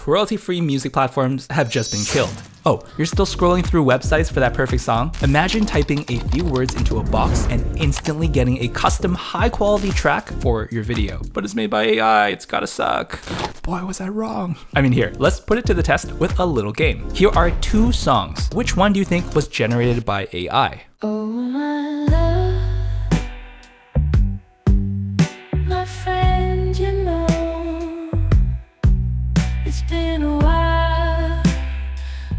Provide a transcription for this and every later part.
royalty-free music platforms have just been killed. Oh, you're still scrolling through websites for that perfect song? Imagine typing a few words into a box and instantly getting a custom high-quality track for your video. But it's made by AI, it's gotta suck. Boy, was I wrong. I mean, here, let's put it to the test with a little game. Here are 2 songs. Which one do you think was generated by AI? Oh my love, my friend, you know, it's been a while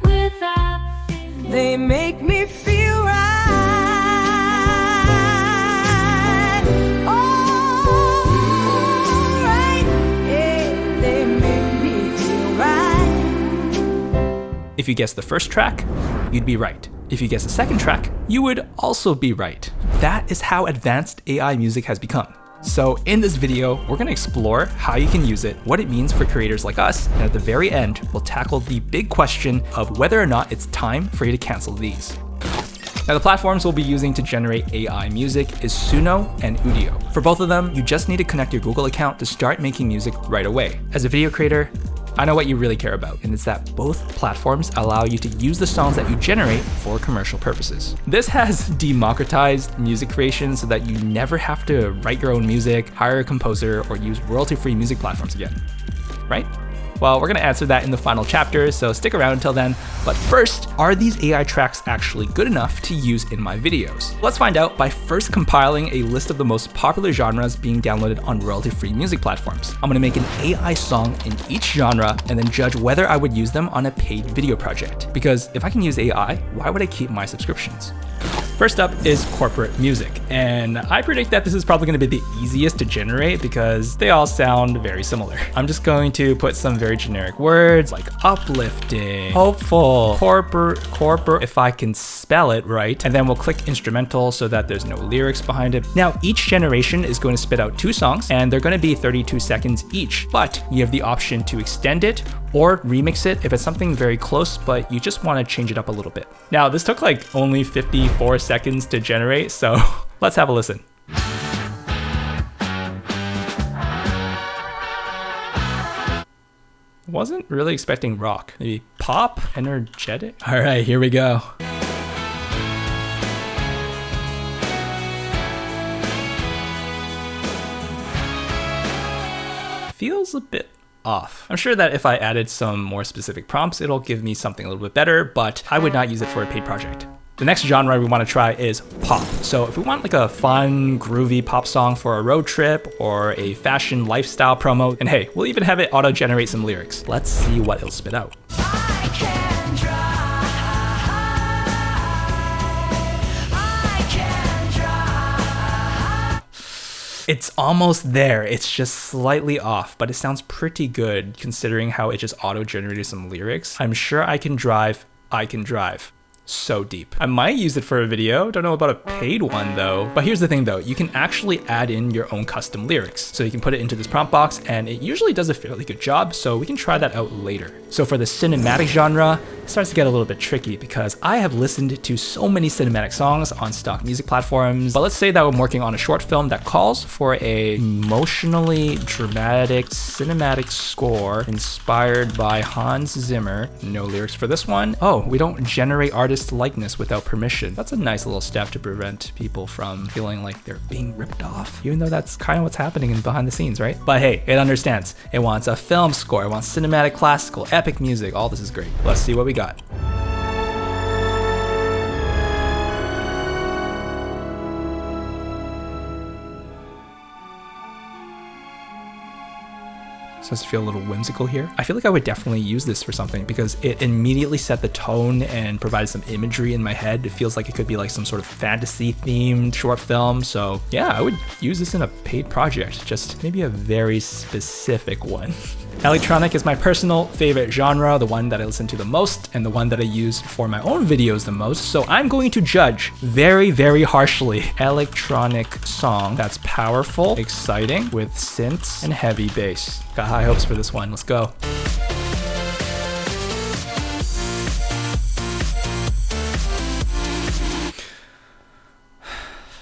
without you. They make me feel right. Oh, right. Yeah, they make me feel right. If you guessed the first track, you'd be right. If you guess the second track, you would also be right. That is how advanced AI music has become. So in this video, we're gonna explore how you can use it, what it means for creators like us, and at the very end, we'll tackle the big question of whether or not it's time for you to cancel these. Now the platforms we'll be using to generate AI music is Suno and Udio. For both of them, you just need to connect your Google account to start making music right away. As a video creator, I know what you really care about, and it's that both platforms allow you to use the songs that you generate for commercial purposes. This has democratized music creation so that you never have to write your own music, hire a composer, or use royalty-free music platforms again, right? Well, we're gonna answer that in the final chapter, so stick around until then. But first, are these AI tracks actually good enough to use in my videos? Let's find out by first compiling a list of the most popular genres being downloaded on royalty-free music platforms. I'm gonna make an AI song in each genre and then judge whether I would use them on a paid video project. Because if I can use AI, why would I keep my subscriptions? First up is corporate music, and I predict that this is probably going to be the easiest to generate because they all sound very similar. I'm just going to put some very generic words like uplifting, hopeful, corporate, if I can spell it right, and then we'll click instrumental so that there's no lyrics behind it. Now, each generation is going to spit out 2 songs, and they're going to be 32 seconds each, but you have the option to extend it or remix it if it's something very close, but you just want to change it up a little bit. Now, this took like only 54 seconds to generate, so let's have a listen. Wasn't really expecting rock. Maybe pop, energetic. All right, here we go. Feels a bit off. I'm sure that if I added some more specific prompts, it'll give me something a little bit better, but I would not use it for a paid project. The next genre we want to try is pop. So if we want like a fun, groovy pop song for a road trip or a fashion lifestyle promo, and hey, we'll even have it auto-generate some lyrics. Let's see what it'll spit out. It's almost there. It's just slightly off, but it sounds pretty good considering how it just auto-generated some lyrics. I'm sure I can drive. So deep. I might use it for a video. Don't know about a paid one though. But here's the thing though, you can actually add in your own custom lyrics. So you can put it into this prompt box and it usually does a fairly good job. So we can try that out later. So for the cinematic genre, it starts to get a little bit tricky because I have listened to so many cinematic songs on stock music platforms. But let's say that I'm working on a short film that calls for a emotionally dramatic cinematic score inspired by Hans Zimmer. No lyrics for this one. Oh, we don't generate artist likeness without permission. That's a nice little step to prevent people from feeling like they're being ripped off, even though that's kind of what's happening in behind the scenes, right? But hey, it understands. It wants a film score, it wants cinematic, classical, epic music. All this is great. Let's see what we got. Starts to feel a little whimsical here. I feel like I would definitely use this for something because it immediately set the tone and provided some imagery in my head. It feels like it could be like some sort of fantasy themed short film. So yeah, I would use this in a paid project, just maybe a very specific one. Electronic is my personal favorite genre, the one that I listen to the most and the one that I use for my own videos the most. So I'm going to judge very, very harshly electronic song that's powerful, exciting, with synths and heavy bass. Got high hopes for this one. Let's go.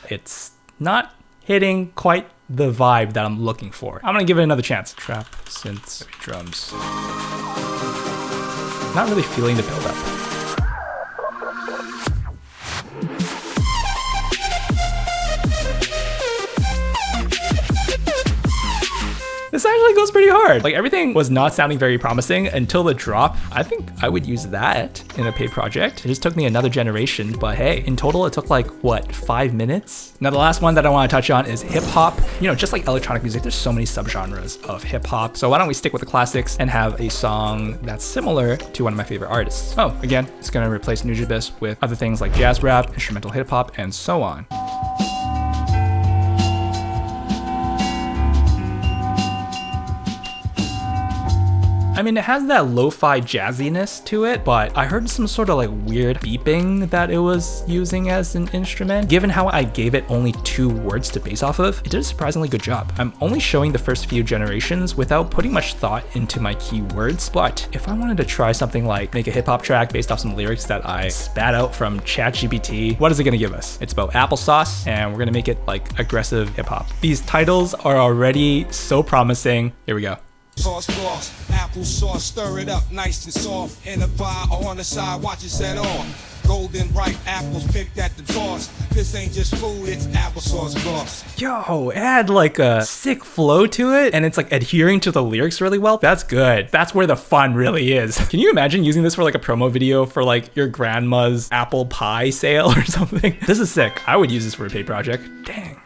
It's not hitting quite the vibe that I'm looking for. I'm gonna give it another chance. Trap, synths, drums. Not really feeling the build up. This actually goes pretty hard. Like everything was not sounding very promising until the drop. I think I would use that in a paid project. It just took me another generation, but hey, in total it took like, what, 5 minutes? Now the last one that I want to touch on is hip hop. You know, just like electronic music, there's so many subgenres of hip hop. So why don't we stick with the classics and have a song that's similar to one of my favorite artists. Oh, again, it's gonna replace Nujabes with other things like jazz rap, instrumental hip hop, and so on. I mean, it has that lo-fi jazziness to it, but I heard some sort of like weird beeping that it was using as an instrument. Given how I gave it only 2 words to base off of, it did a surprisingly good job. I'm only showing the first few generations without putting much thought into my keywords, but if I wanted to try something like make a hip hop track based off some lyrics that I spat out from ChatGPT, what is it gonna give us? It's about applesauce, and we're gonna make it like aggressive hip hop. These titles are already so promising. Here we go. Sauce, apple sauce, stir it up nice and soft. In a pie or on the side, watch it set off. Golden ripe apples picked at the toss. This ain't just food, it's applesauce gloss. Yo, it had like a sick flow to it, and it's like adhering to the lyrics really well. That's good. That's where the fun really is. Can you imagine using this for like a promo video for like your grandma's apple pie sale or something? This is sick. I would use this for a paid project. Dang.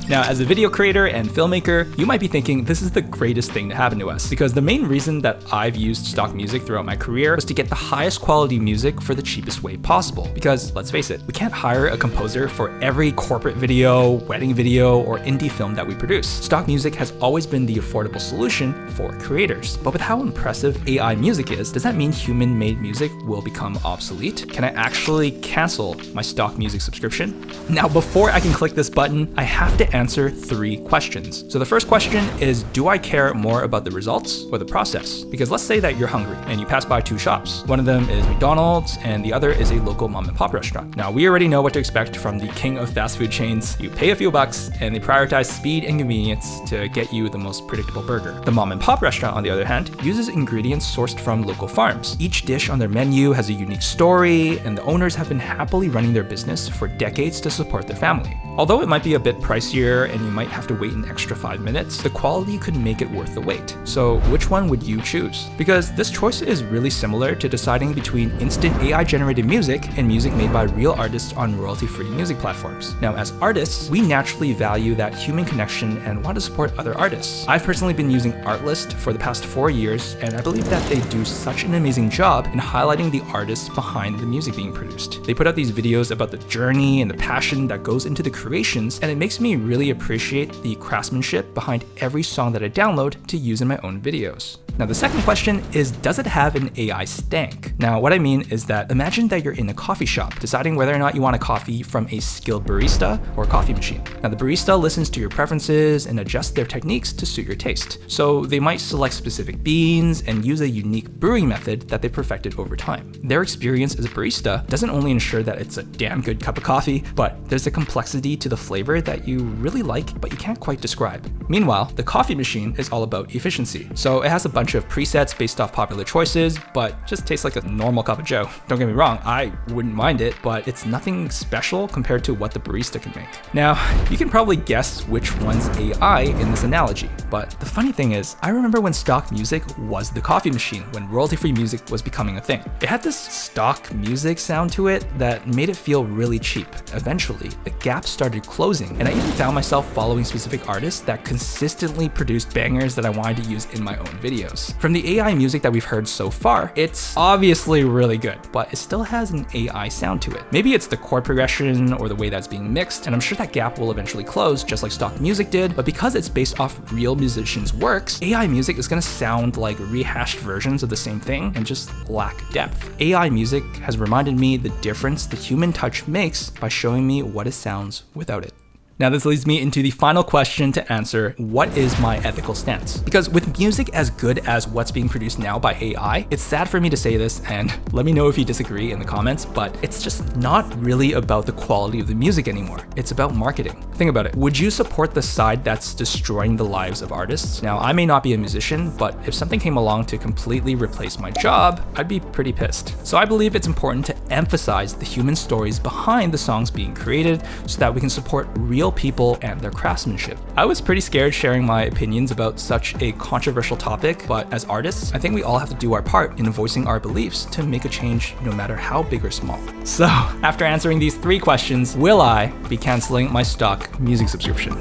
Now, as a video creator and filmmaker, you might be thinking this is the greatest thing to happen to us, because the main reason that I've used stock music throughout my career was to get the highest quality music for the cheapest way possible. Because let's face it, we can't hire a composer for every corporate video, wedding video, or indie film that we produce. Stock music has always been the affordable solution for creators. But with how impressive AI music is, does that mean human-made music will become obsolete? Can I actually cancel my stock music subscription? Now, before I can click this button, I have to answer 3 questions. So the first question is, do I care more about the results or the process? Because let's say that you're hungry and you pass by 2 shops. One of them is McDonald's and the other is a local mom and pop restaurant. Now, we already know what to expect from the king of fast food chains. You pay a few bucks and they prioritize speed and convenience to get you the most predictable burger. The mom and pop restaurant, on the other hand, uses ingredients sourced from local farms. Each dish on their menu has a unique story, and the owners have been happily running their business for decades to support their family. Although it might be a bit pricier and you might have to wait an extra 5 minutes, the quality could make it worth the wait. So which one would you choose? Because this choice is really similar to deciding between instant AI generated music and music made by real artists on royalty-free music platforms. Now, as artists, we naturally value that human connection and want to support other artists. I've personally been using Artlist for the past 4 years, and I believe that they do such an amazing job in highlighting the artists behind the music being produced. They put out these videos about the journey and the passion that goes into the creations, and it makes me really appreciate the craftsmanship behind every song that I download to use in my own videos. Now, the second question is, does it have an AI stank? Now, what I mean is that imagine that you're in a coffee shop deciding whether or not you want a coffee from a skilled barista or a coffee machine. Now, the barista listens to your preferences and adjusts their techniques to suit your taste. So they might select specific beans and use a unique brewing method that they perfected over time. Their experience as a barista doesn't only ensure that it's a damn good cup of coffee, but there's a complexity to the flavor that you really like, but you can't quite describe. Meanwhile, the coffee machine is all about efficiency. So it has a bunch of presets based off popular choices, but just tastes like a normal cup of joe. Don't get me wrong, I wouldn't mind it, but it's nothing special compared to what the barista can make. Now, you can probably guess which one's AI in this analogy, but the funny thing is, I remember when stock music was the coffee machine, when royalty-free music was becoming a thing. It had this stock music sound to it that made it feel really cheap. Eventually, the gap started closing, and I even found myself following specific artists that consistently produced bangers that I wanted to use in my own videos. From the AI music that we've heard so far, it's obviously really good, but it still has an AI sound to it. Maybe it's the chord progression or the way that's being mixed, and I'm sure that gap will eventually close just like stock music did, but because it's based off real musicians' works, AI music is gonna sound like rehashed versions of the same thing and just lack depth. AI music has reminded me the difference the human touch makes by showing me what it sounds without it. Now this leads me into the final question to answer: what is my ethical stance? Because with music as good as what's being produced now by AI, it's sad for me to say this, and let me know if you disagree in the comments, but it's just not really about the quality of the music anymore. It's about marketing. Think about it. Would you support the side that's destroying the lives of artists? Now, I may not be a musician, but if something came along to completely replace my job, I'd be pretty pissed. So I believe it's important to emphasize the human stories behind the songs being created so that we can support real people and their craftsmanship. I was pretty scared sharing my opinions about such a controversial topic, but as artists, I think we all have to do our part in voicing our beliefs to make a change no matter how big or small. So after answering these 3 questions, will I be canceling my stock music subscription?